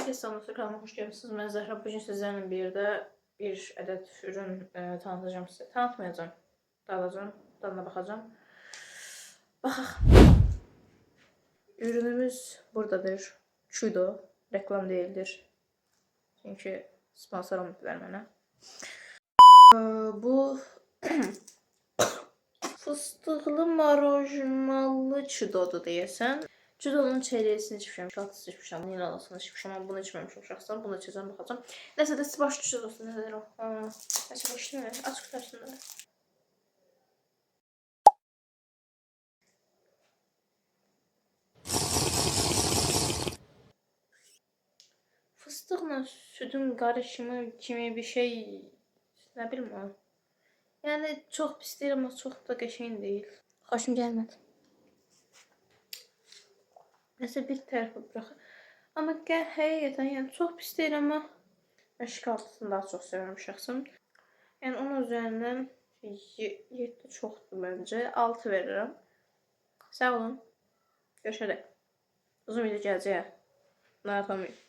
Herkese selam, kanalıma hoş geldiniz. Ben Zəhra. Bugün sizlerle bir adet ürün tanıtacağım size. Tanıtmayacağım. Dalacağım, dalına bakacağım. Baxaq. Ürünümüz buradadır. Chudo. Reklam değildir. Çünkü sponsor olmadılar mənə. Bu fıstıqlı marojnalı Chudo'dur deyəsən. Chudo'nun çeyreğisini içmişəm, şokolatası içmişəm, vanilasını içmişəm, amma bunu içməmişəm şəxsən. Bunu içəcəm, baxacağım. Nəsə də sipariş düşür olsun, nədir o? Açıq başını ver, açıq qutarsın da. Fıstıqla sütün qarışımı kimi bir şey, nə bilim o. Yəni çox pis deyil, amma çox da qəşəng deyil. Xoşum gəlmədi. Nəsə bir tərəfə bıraxır. Amma həqiqətən yəni çox pis deyil, amma mən şokoladını daha çox sevirəm şəxsən. Yəni onun üzərindən 7 çoxdur məncə. 6 verirəm. Sağ olun. Görüşərək. Uzun video gələcək. Narahat olmayın.